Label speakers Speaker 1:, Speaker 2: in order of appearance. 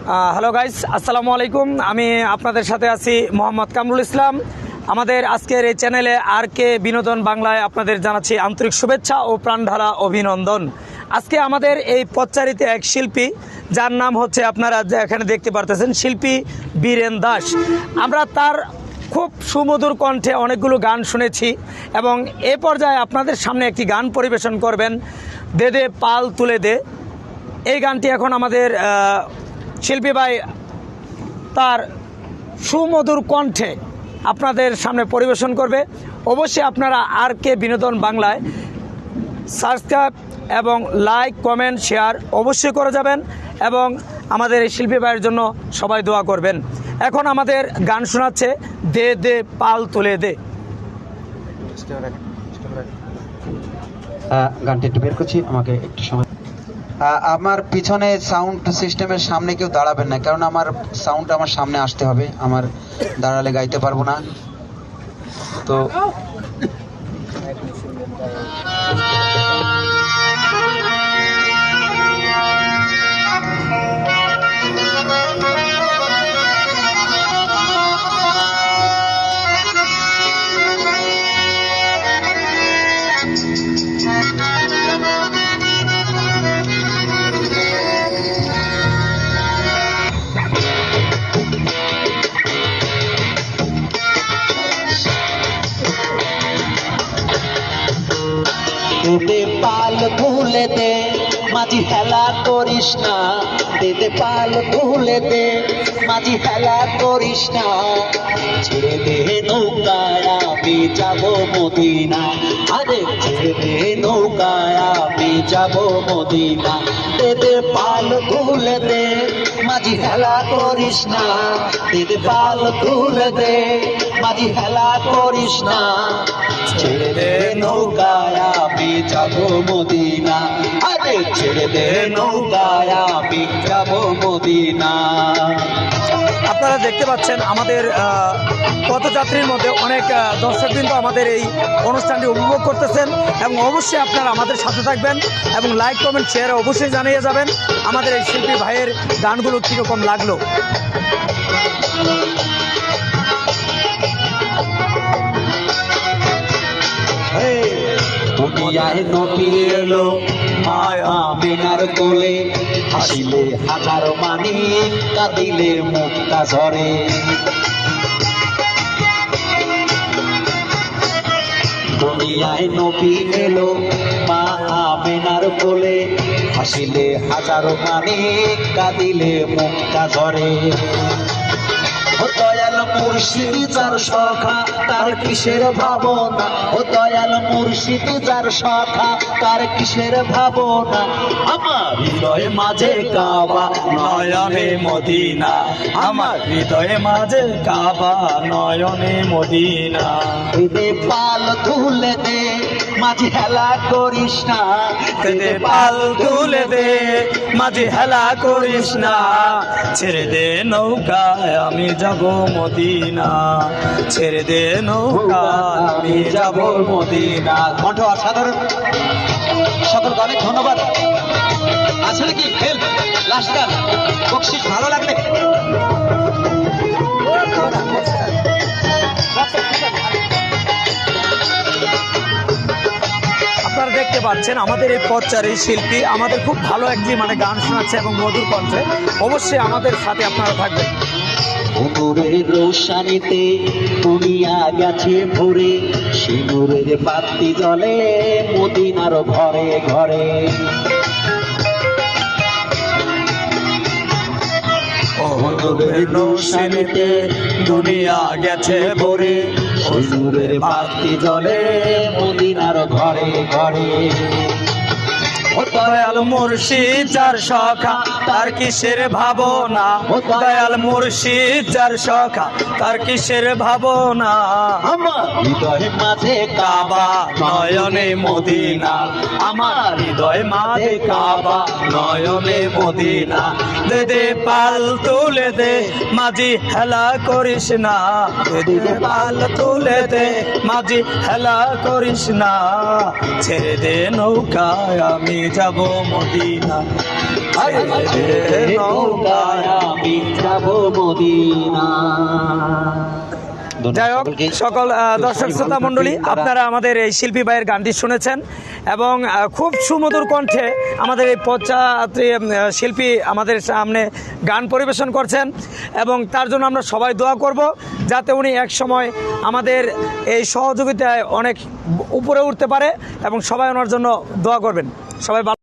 Speaker 1: Hello guys, আসসালামু আলাইকুম। আমি আপনাদের সাথে আছি মোহাম্মদ কামরুল ইসলাম। আমাদের আজকের এই চ্যানেলে আর কে বিনোদন বাংলায় আপনাদের জানাচ্ছি আন্তরিক শুভেচ্ছা ও প্রাণঢালা অভিনন্দন। আজকে আমাদের এই পথচারীতে এক শিল্পী, যার নাম হচ্ছে আপনারা এখানে দেখতে পারতেছেন, শিল্পী বীরেন দাস। আমরা তার খুব সুমধুর কণ্ঠে অনেকগুলো গান শুনেছি এবং এ পর্যায়ে আপনাদের সামনে একটি গান পরিবেশন করবেন, দে দে পাল তুলে দে। এই গানটি এখন আমাদের শিল্পী ভাই তার সুমধুর কণ্ঠে আপনাদের সামনে পরিবেশন করবে। অবশ্যই আপনারা আর কে বিনোদন বাংলায় সাবস্ক্রাইব এবং লাইক, কমেন্ট, শেয়ার অবশ্যই করে যাবেন এবং আমাদের এই শিল্পী ভাইয়ের জন্য সবাই দোয়া করবেন। এখন আমাদের গান শোনাচ্ছে দে দে পাল তুলে দে।
Speaker 2: গানটা একটু বের করছি, আমাকে একটু সময়। আমার পিছনে সাউন্ড সিস্টেমের সামনে কেউ দাঁড়াবেন না, কারণ আমার সাউন্ড আমার সামনে আসতে হবে, আমার দাঁড়ালে গাইতে পারবো না। তো
Speaker 3: দে পাল তুলে দে, মাঝি হেলা করিস না। দে পাল তুলে দে, মাঝি হেলা করিস না। ছেড়ে দে নৌকায় আমি যাবো মদিনা। আরে ছেড়ে দে নৌকায় আমি যাবো মদিনা। দে পাল তুলে দে, মাঝি হেলা করিস না। দে পাল তুলে দে, মাঝি হেলা করিস না। ছেড়ে দে নৌকায় আমি যাবো মদিনা। আরে ছেড়ে দে নৌকায় আমি যাবো মদিনা।
Speaker 1: আপনারা দেখতে পাচ্ছেন আমাদের পথযাত্রীর মধ্যে অনেক দর্শকবৃন্দ আমাদের এই অনুষ্ঠানটি উপভোগ করতেছেন এবং অবশ্যই আপনারা আমাদের সাথে থাকবেন এবং লাইক, কমেন্ট, শেয়ার অবশ্যই জানিয়ে যাবেন আমাদের এই শিল্পী ভাইয়ের গানগুলো কীরকম লাগলো।
Speaker 3: দুনিয়ায় নবী এলো মায়া বিনার কোলে, হাসিলে হাজার মানি, কাঁদিলে মুক্তা ঝরে। দুনিয়ায় নবী এলো মা আমেনার কোলে, হাসিলে হাজার মানি, কাঁদিলে মুক্তা ঝরে। ও দয়াল মুর্শিদ যার সখা, তার কিসের ভাবনা। ও দয়াল মুর্শিদ যার সখা, তার কিসের ভাবনা। আমার হৃদয়ে মাঝে কাবা, নয়নে মদিনা। আমার হৃদয়ে মাঝে কাবা, নয়নে মদিনা। দে পাল তুলে দে, মাঝি হেলা করিস না।
Speaker 1: দে পাল তুলে দে, মাঝি হেলা করিস না। ছেড়ে দে নৌকায় আমি যাব মদিনা। ছেড়ে দে নৌকায় আমি যাব মদিনা।
Speaker 3: কণ্ঠ অসাধারণ, সকলকে অনেক ধন্যবাদ। আসলে কি ফেল লাস্ট গান বকশিস ভালো লাগবে।
Speaker 1: আপনারা দেখতে পাচ্ছেন আমাদের এই পথচারী শিল্পী আমাদের খুব ভালো একটি গান শোনাচ্ছে এবং মধুর কণ্ঠে। অবশ্যই আমাদের সাথে আপনারা থাকবেন।
Speaker 3: নূরের রোশানিতে দুনিয়া গেছে ভরে, সিঁদুরের বাতি জ্বলে মদিনার ঘরে ঘরে। নূরের রোশানিতে দুনিয়া গেছে ভরে, সিঁদুরের বাতি জ্বলে মদিনার ঘরে ঘরে।
Speaker 1: ও দয়াল মুর্শিদ যার সখা, তার কিসের ভাবনা। ও দয়াল মুর্শিদ যার সখা, তার কিসের ভাবনা।
Speaker 3: আমার হৃদয় মাঝে
Speaker 1: কাবা, নয়নে মদিনা। আমার হৃদয় মাঝে কাবা, নয়নে মদিনা। দে দে পাল তুলে দে, মাঝি হেলা করিস না। দে দে পাল তুলে দে, মাঝি হেলা করিস না। ছেড়ে দে নৌকায় আমি যাব মদিনা। ছেড়ে দে নৌকায়
Speaker 3: মদিনা।
Speaker 1: যাই হোক,
Speaker 3: সকলকে
Speaker 1: সকল দর্শক শ্রোতা মণ্ডলী, আপনারা আমাদের এই শিল্পী ভাইয়ের গানটি শুনেছেন এবং খুব সুমধুর কণ্ঠে আমাদের এই পথযাত্রী শিল্পী আমাদের সামনে গান পরিবেশন করছেন এবং তার জন্য আমরা সবাই দোয়া করব যাতে উনি এক সময় আমাদের এই সহযোগিতায় অনেক উপরে উঠতে পারে এবং সবাই ওনার জন্য দোয়া করবেন। সবাই ভালো